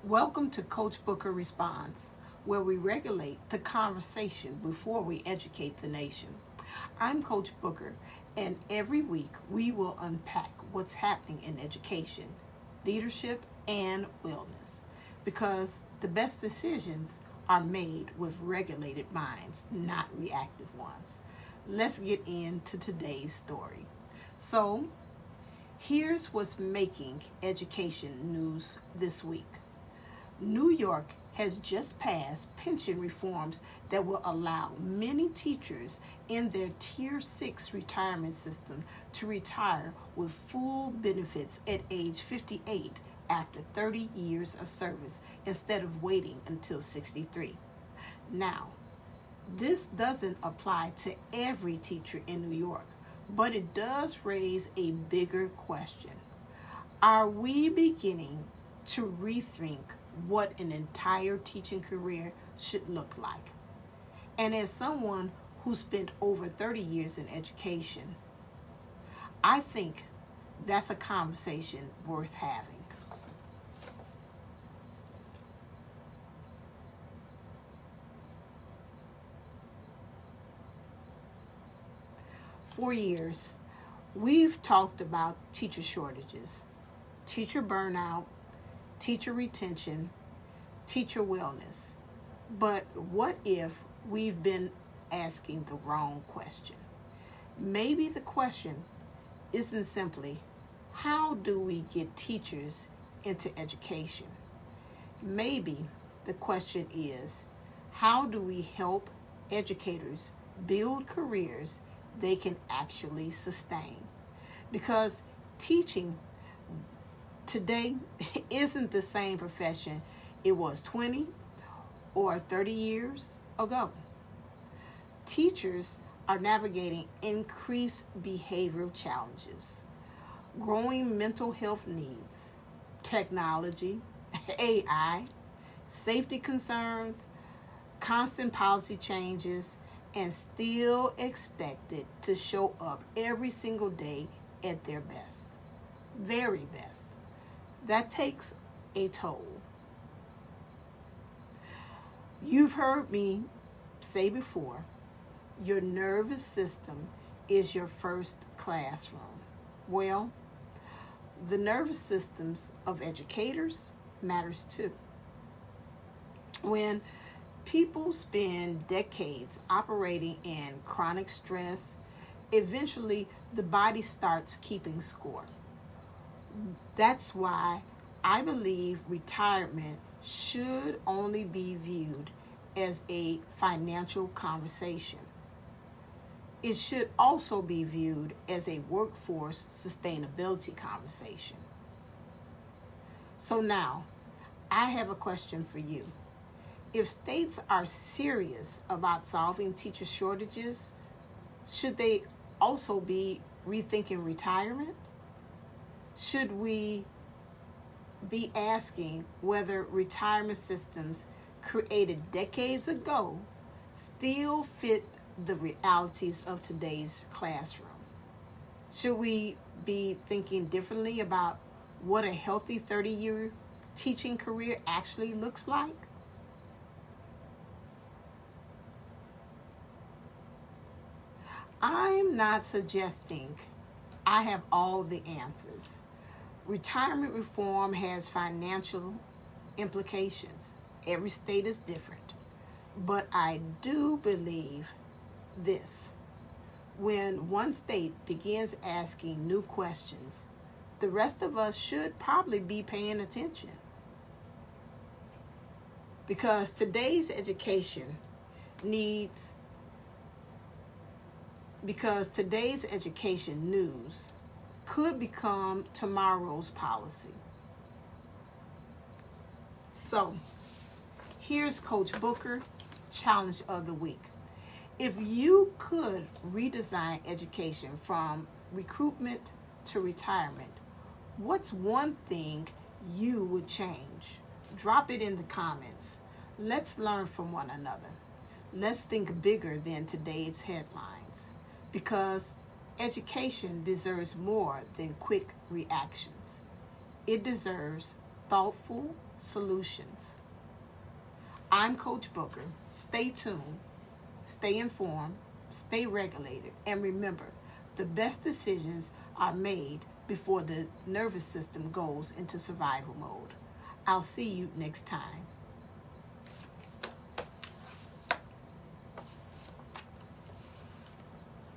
Welcome to Coach Booker Responds, where we regulate the conversation before we educate the nation. I'm Coach Booker, and every week we will unpack what's happening in education, leadership, and wellness, because the best decisions are made with regulated minds, not reactive ones. Let's get into today's story. So, here's what's making education news this week. New York has just passed pension reforms that will allow many teachers in their Tier 6 retirement system to retire with full benefits at age 58 after 30 years of service instead of waiting until 63. Now, this doesn't apply to every teacher in New York, but it does raise a bigger question. Are we beginning to rethink what an entire teaching career should look like? And as someone who spent over 30 years in education, I think that's a conversation worth having. For years, we've talked about teacher shortages, teacher burnout, teacher retention, teacher wellness. But what if we've been asking the wrong question? Maybe the question isn't simply, how do we get teachers into education? Maybe the question is, how do we help educators build careers they can actually sustain? Because teaching today isn't the same profession it was 20 or 30 years ago. Teachers are navigating increased behavioral challenges, growing mental health needs, technology, AI, safety concerns, constant policy changes, and still expected to show up every single day at their best, very best. That takes a toll. You've heard me say before, your nervous system is your first classroom. Well, the nervous systems of educators matters too. When people spend decades operating in chronic stress, eventually the body starts keeping score. That's why I believe retirement should only be viewed as a financial conversation. It should also be viewed as a workforce sustainability conversation. So now, I have a question for you. If states are serious about solving teacher shortages, should they also be rethinking retirement? Should we be asking whether retirement systems created decades ago still fit the realities of today's classrooms? Should we be thinking differently about what a healthy 30-year teaching career actually looks like? I'm not suggesting I have all the answers. Retirement reform has financial implications. Every state is different. But I do believe this. When one state begins asking new questions, the rest of us should probably be paying attention. Because today's education news could become tomorrow's policy. So, here's Coach Booker, Challenge of the Week. If you could redesign education from recruitment to retirement, what's one thing you would change? Drop it in the comments. Let's learn from one another. Let's think bigger than today's headlines, because education deserves more than quick reactions. It deserves thoughtful solutions. I'm Coach Booker. Stay tuned, stay informed, stay regulated, and remember, the best decisions are made before the nervous system goes into survival mode. I'll see you next time.